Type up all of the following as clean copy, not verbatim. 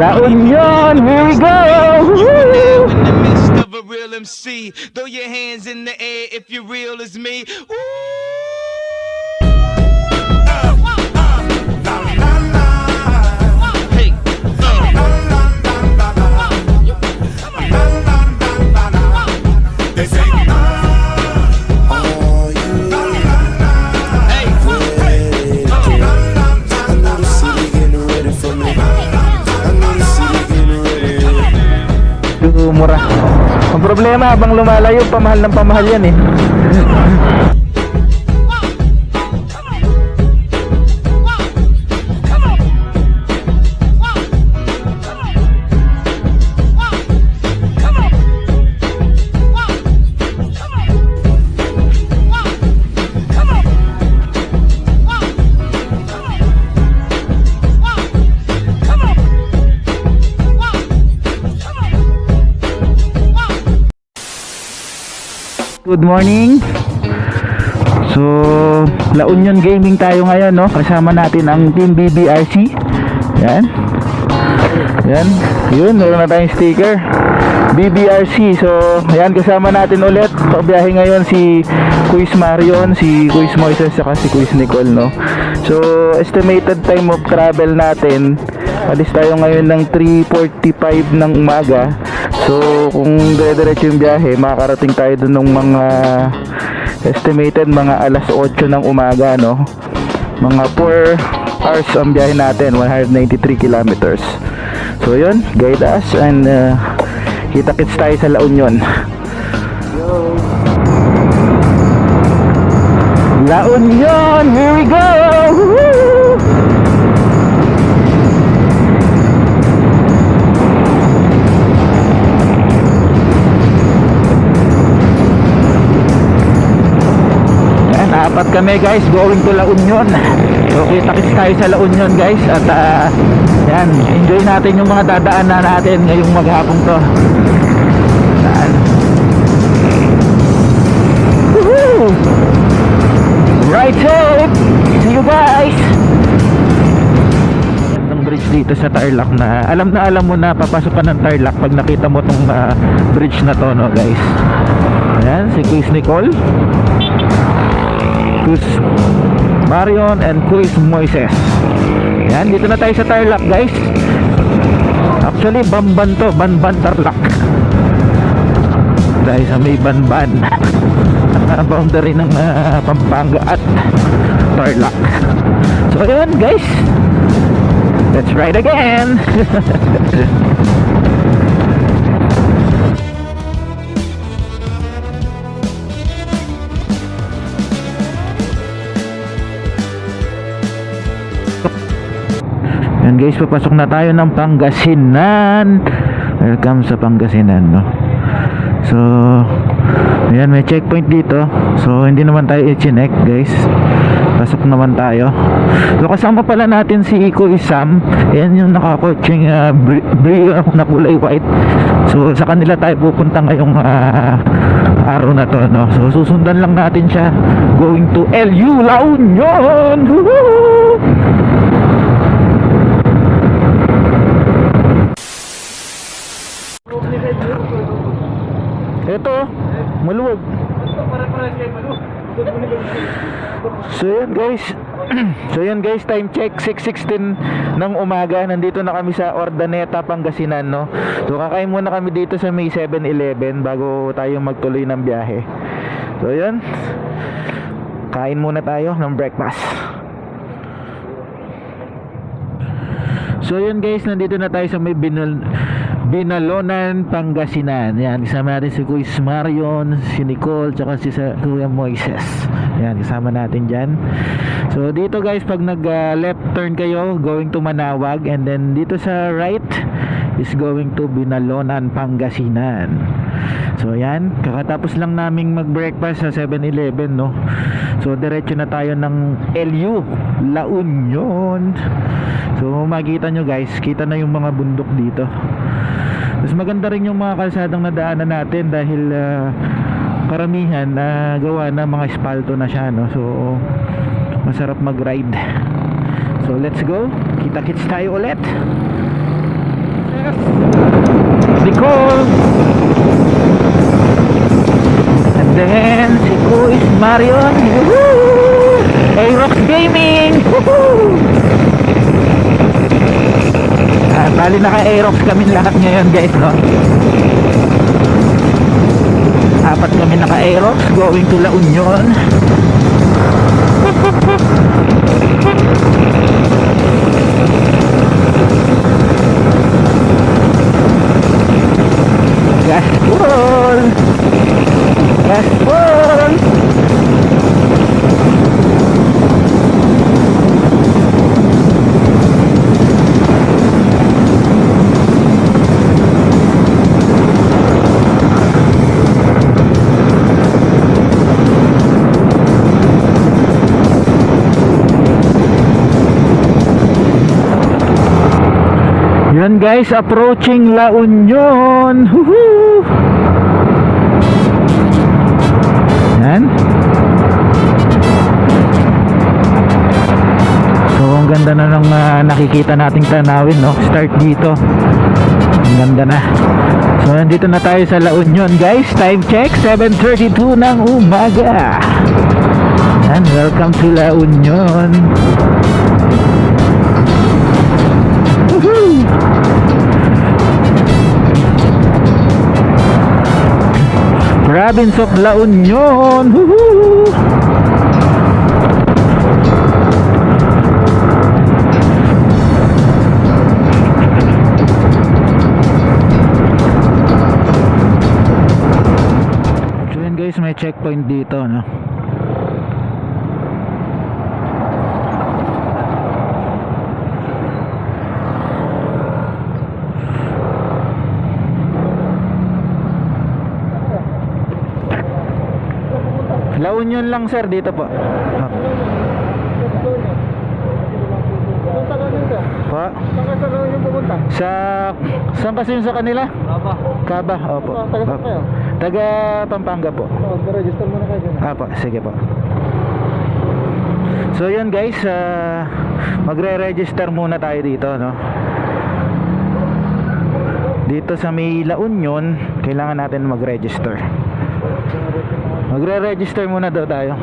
La Union, here we go! In the midst of a real MC, throw your hands in the air if you're real as me. Woo! Hey, They say, are you hey, ready? I know the city getting ready for me. I know the city getting ready. Mura. Ang problema, habang lumalayo, pamahal ng pamahal yan eh. Good morning. So, La Union Gaming tayo ngayon, no? Kasama natin ang Team BBRC. Yan. Yan. Yun, meron na tayong sticker. BBRC. So, yan, kasama natin ulit. Pabiyahe ngayon si Quiz Marion, si Quiz Moises, saka si Quiz Nicole, no? So, estimated time of travel natin, alis tayo ngayon ng 3:45 ng umaga. So kung dire-diretso yung biyahe, makakarating tayo dun ng mga estimated mga alas 8 ng umaga, no? Mga 4 hours ang biyahe natin, 193 kilometers. So yun, guide us and kita-kits tayo sa La Union. La Union, here we go! Woo! Apat kami guys, going to La Union. So kita-kits tayo sa La Union guys. At yan, enjoy natin yung mga dadaanan natin ngayong maghapong to. Yan. Woohoo! Right safe! See you guys! Ang bridge dito sa Tarlac na alam mo na papasok ka ng Tarlac pag nakita mo tong bridge na to, no guys. Ayan, si Quiz Nicole, Quiz Marion and Quiz Moises. Yan, dito na tayo sa Tarlac guys. Actually Bamban to, Banban Tarlac. Dahil sa may Banban boundary ng Pampanga at Tarlac. So yun guys, let's ride again. Yan guys, papasok na tayo ng Pangasinan. Welcome sa Pangasinan, no? So ayan, may checkpoint dito. So hindi naman tayo i-check guys. Pasok naman tayo. So kasama pala natin si Iko Isam. Ayan yung nakakotseng brio na kulay white. So sa kanila tayo pupunta ngayong araw na to, no? So susundan lang natin siya going to LU La Union. Woohoo! Ito, maluwag. So yun guys. So yun guys, time check 6:16 ng umaga. Nandito na kami sa Ordaneta, Pangasinan, no? So kakain muna kami dito sa may 7-Eleven bago tayo magtuloy ng biyahe. So yun, kain muna tayo ng breakfast. So yun guys, nandito na tayo sa may Binalonan, Pangasinan. Yan, kasama natin si Quiz Marion, si Nicole, tsaka si Kuya Moises. Yan, kasama natin dyan. So dito guys, pag nag left turn kayo, going to Manawag, and then dito sa right is going to Binalonan, Pangasinan. So yan, kakatapos lang naming mag-breakfast sa 7-Eleven, no? So diretso na tayo ng LU La Union. So makita nyo guys, kita na yung mga bundok dito. Mas maganda rin yung mga kalsadang nadaanan natin dahil karamihan na gawa na mga espalto na siya, no? So masarap mag-ride. So let's go, kita-kits tayo ulit. then si Kuis Marion. Woohoo! Aerox Gaming. Woohoo! Bali naka-Aerox kami lahat ngayon guys, no? Apat kami naka-Aerox going to La Union. Gaspol! Gaspol! Yan guys, approaching La Union. Woohoo! Yan. So ang ganda na ng nakikita nating tanawin, no? Start dito. Ang ganda na. So nandito na tayo sa La Union guys. Time check 7:32 ng umaga. Yan, welcome to La Union. Province of La Union. Woohoo! So yun guys, may checkpoint dito, no? La Union lang sir, dito po. Pa? Saan kasi yun sa kanila? Kaba, opo. Taga Pampanga po. Register mo na kayo dyan. Apo, sige po. So yun guys, magre-register muna tayo dito, no? Dito sa may La Union, kailangan natin mag-register. Magre-register muna daw tayo.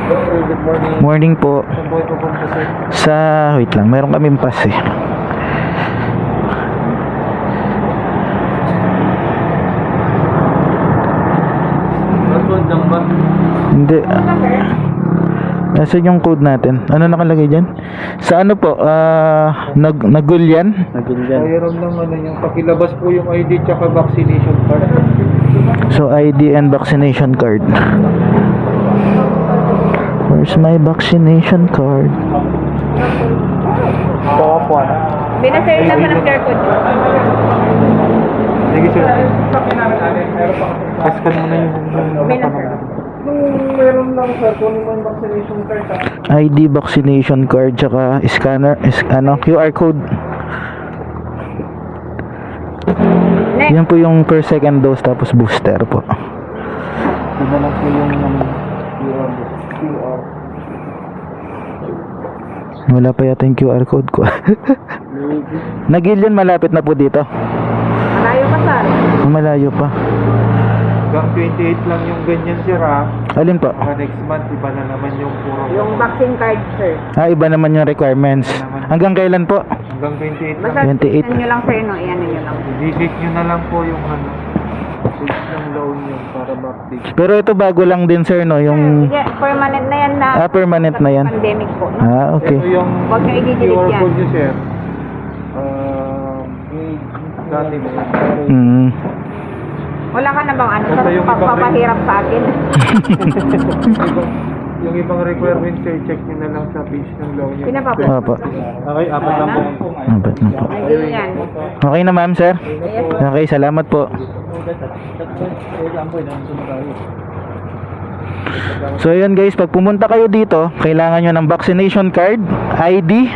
Good morning. Morning po. Saan po ito po sir? Sa, wait lang, meron kaming pass eh. Password lang ba? Hindi. Nasaan yung code natin? Ano nakalagay dyan? Sa ano po? Nagulyan? Mayroon lang ano yung pakilabas po yung ID tsaka vaccination card. So ID and vaccination card. Where's my vaccination card? Bawa po ano? Binasay na pa ng care code. Sige sir. Paskan mo na yung meron lang sir, kunin mo yung vaccination card ha. ID, vaccination card, tsaka scanner, QR code. Next. Yan po yung per second dose tapos booster po. Yun na lang po yung QR. Wala pa yata yung QR code ko. Nagilian, malapit na po dito. Malayo pa sir. Malayo pa. Hanggang 28 lang yung ganyan sir ha. Alin po? Baka next month iba na naman yung puro. Yung vaccine card sir. Iba naman yung requirements. Hanggang kailan po? Hanggang 28 lang. Basta 28. tignan nyo lang sir, no? Iyan nyo lang. Visit nyo na lang po yung ano. Page ng La Union para ma-update. Pero ito bago lang din sir, no? Yung Sige, permanent na yan na. permanent na yan. Pandemic po. No? Okay. Ito yung Huwag nyo i-delete QR yan. code nyo sir. Dati mo. Mm. Wala ka na bang ano? Basta yung ibang- Papahirap sa akin. Yung ibang requirements sir, check nyo na lang sa page ng La Union. Pinapapa. Opo. Okay, apat lang po. Apat na po. Hindi yan. Okay na ma'am sir? Okay, salamat po. So yun guys, pag pumunta kayo dito, kailangan nyo ng vaccination card, ID,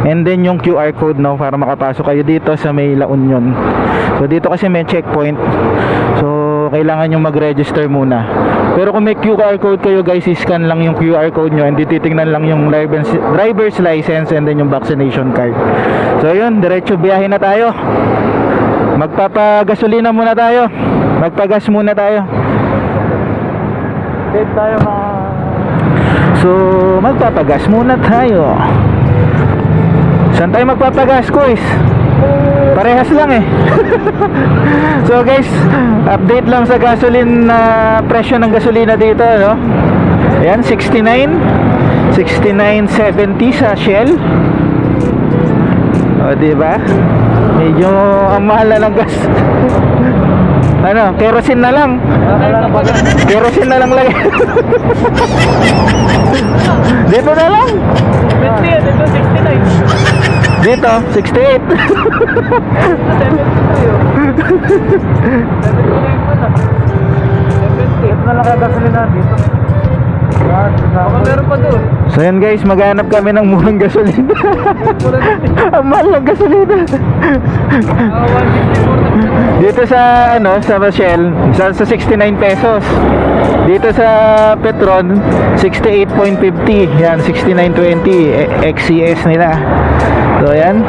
and then yung QR code, no, para makapasok kayo dito sa may La Union. So dito kasi may checkpoint, so kailangan nyo mag-register muna. Pero kung may QR code kayo guys, scan lang yung QR code nyo, and titingnan lang yung driver's license and then yung vaccination card. So yun, diretso biyahe na tayo. Magpapagasolina muna tayo. Magpagas muna tayo. Save tayo mga... So, magpapagas muna tayo. Saan tayo magpapagas, Kuis? Parehas lang eh. So guys, update lang sa gasoline na presyo ng gasolina dito, no? Ayan, 69.70 sa Shell. O, diba? Medyo ang mahal na ng gas. Ano, kerosene na lang. Kerosene na lang lagi. Dito na lang. Dito 69. Dito, 68. 78 na lang kagasolina dito. Baka meron pa doon. So yan guys, maghanap kami ng murang gasolina. Ang mahal ng gasolina. Dito sa ano, sa Shell, sa 69 pesos. Dito sa Petron, 68.50. Yan, 69.20 XCS nila. So yan.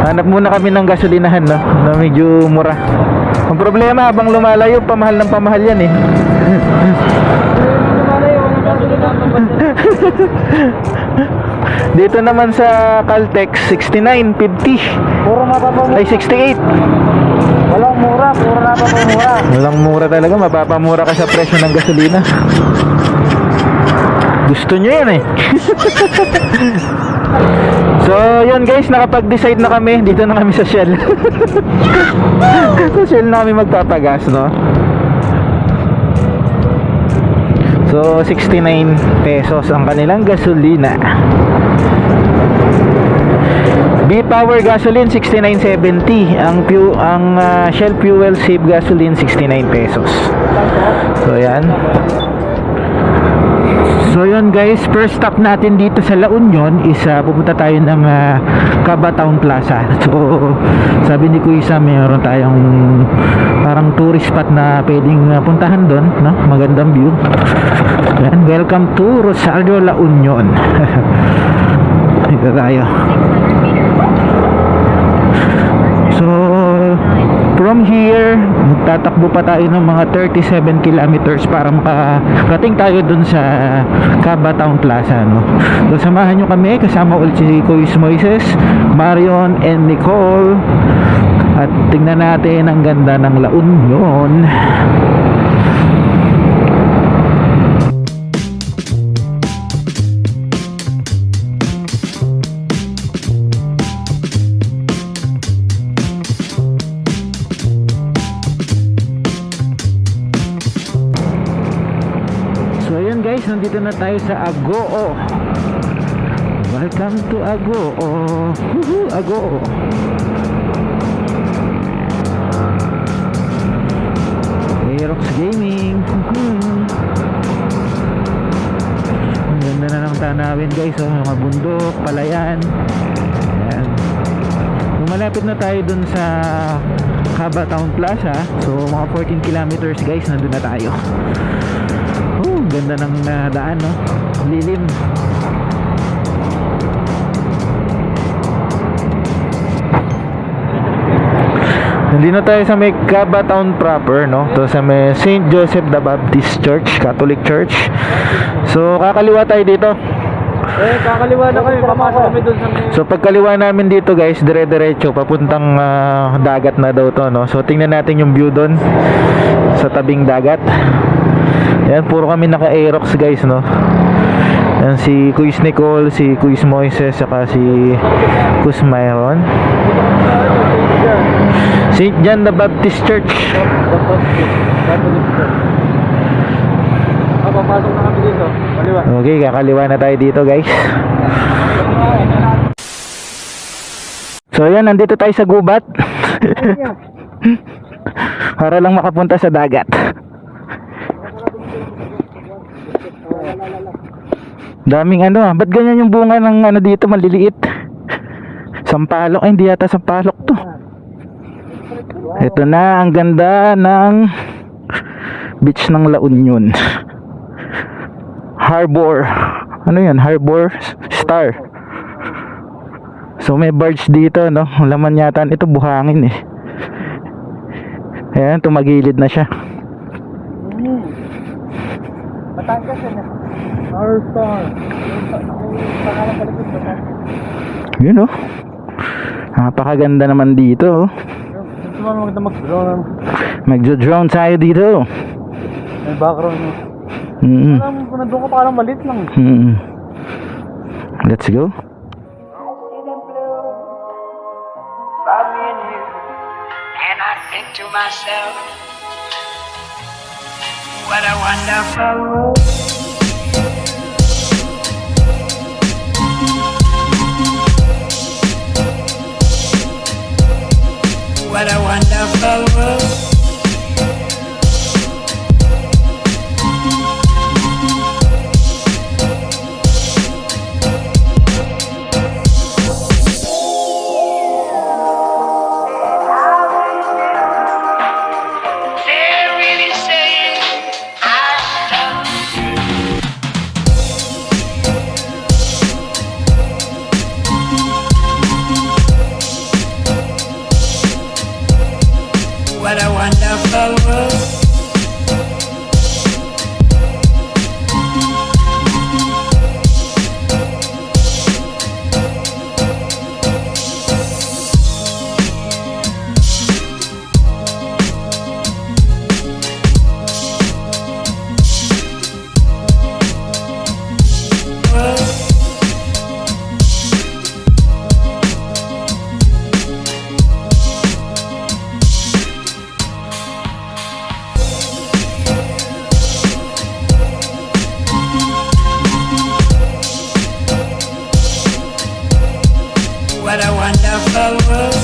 Hanap muna kami ng gasolinahan, no, na medyo mura. Ang problema, habang lumalayo, pamahal ng pamahal yan eh. Dito naman sa Caltex, 69.50. Puro mapapamura. Ay, 68. Walang mura, puro napapamura. Walang mura talaga, mapapamura ka sa presyo ng gasolina. Gusto nyo yan eh. So yun guys, nakapag-decide na kami. Dito na kami sa Shell. Sa Shell na kami magpapagas, no? So 69 pesos ang kanilang gasolina. B-Power gasoline 69.70. Ang Shell Fuel Save gasoline 69 pesos. So yan. So yun guys, first stop natin dito sa La Union is pupunta tayo ng Caba Town Plaza. So sabi ni Kuya, mayroon tayong parang tourist spot na pwedeng puntahan doon, no? Magandang view. Yan, welcome to Rosario, La Union. Dito tayo. So from here, magtatakbo pa tayo ng mga 37 kilometers para makarating tayo dun sa Caba Town Plaza, no? So samahan nyo kami, kasama ulit si Kuya Moises, Marion and Nicole, at tingnan natin ang ganda ng La Union. So ayun guys, nandito na tayo sa Agoo. Welcome to Agoo. Woohoo, Agoo. Aerox Gaming. Ang ganda na ng tanawin guys, oh, mga bundok, palayan. Ayan. So malapit na tayo dun sa Caba Town Plaza. So mga 14 kilometers guys, nandun na tayo. Ganda ng daan, no? Lilim. Nandito tayo sa may Caba Town proper, no? To sa may St. Joseph the Baptist Church, Catholic Church. So kakaliwa tayo dito. Kakaliwa na kami, papasok kami doon sa may... So pagkaliwa namin dito guys, dire-diretso papuntang dagat na daw to, no? So tingnan natin yung view doon sa tabing dagat. Yan, puro kami naka-Aerox guys, no? Yan si Kuya Nicole, si Kuya Moises, saka si Kus Myron. St. John the Baptist Church. Papasok na kami dito, kaliwa. Okay, kakaliwa na tayo dito guys. So yan, nandito tayo sa gubat. Para lang makapunta sa dagat. Daming ba't ganyan yung bunga ng dito, maliliit? Sampalok, ay hindi yata sampalok to. Ito na, ang ganda ng beach ng La Union. Harbor. Ano yan? Harbor Star. So may barge dito, no? Laman yata ito buhangin eh. Ayan, tumagilid na siya. Batangas yan eh. Our Star. Pangalan sa likod, Batangas. Yun oh. Napakaganda naman dito oh. Gusto mo maganda mag-drone. Magjo-drone tayo dito. May background mo. Alam mo, kung nandun ka parang malit lang. Let's go. And I think to myself, what a wonderful world. What a wonderful world. They're really saying I love you. What a wonderful world. What a wonderful world.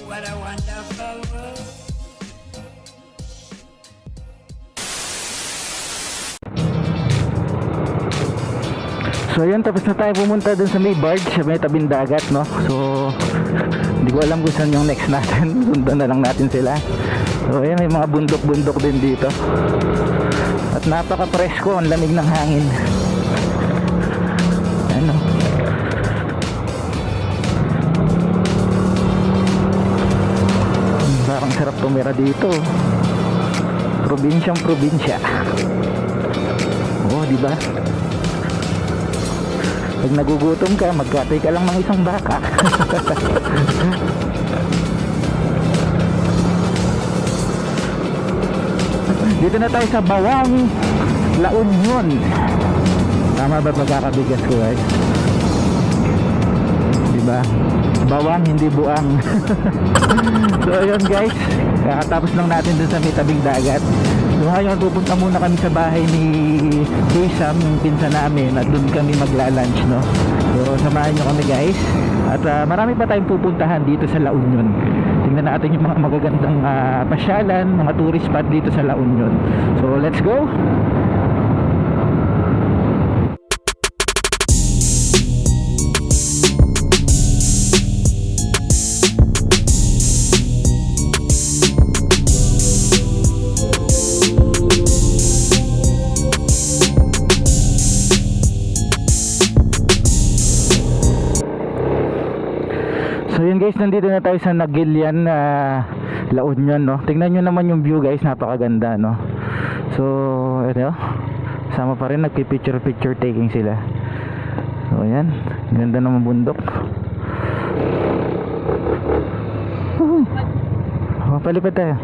What a wonderful world. So ayun, tapos na tayo pumunta dun sa may barge, sa may tabing dagat, no? So hindi ko alam kung saan yung next natin. Sundan na lang natin sila. So ayun, may mga bundok-bundok din dito. At napaka-presko, ang lamig ng hangin. Ano? Parang sarap tumira dito. Probinsyang probinsya. Oh, di ba? Pag nagugutom ka, magkatay ka lang ng isang baka. Dito na tayo sa Bawang, La Union. Tama ba pagkakabigas ko, guys? Diba? Bawang, hindi buang. So ayun guys, kakatapos lang natin dun sa may tabing dagat. So ngayon pupunta muna kami sa bahay ni Sam, yung pinsan namin, at dun kami magla-lunch, no? So samahan nyo kami guys. At marami pa tayong pupuntahan dito sa La Union. Tingnan natin yung mga magagandang pasyalan, mga tourist spot dito sa La Union. So let's go. So yun guys, nandito na tayo sa Nagilian, La Union, no? Tingnan nyo naman yung view guys, napakaganda, no? So ito, sama pa rin, nagpipicture taking sila. So ayan, ganda naman bundok. Palipad tayo.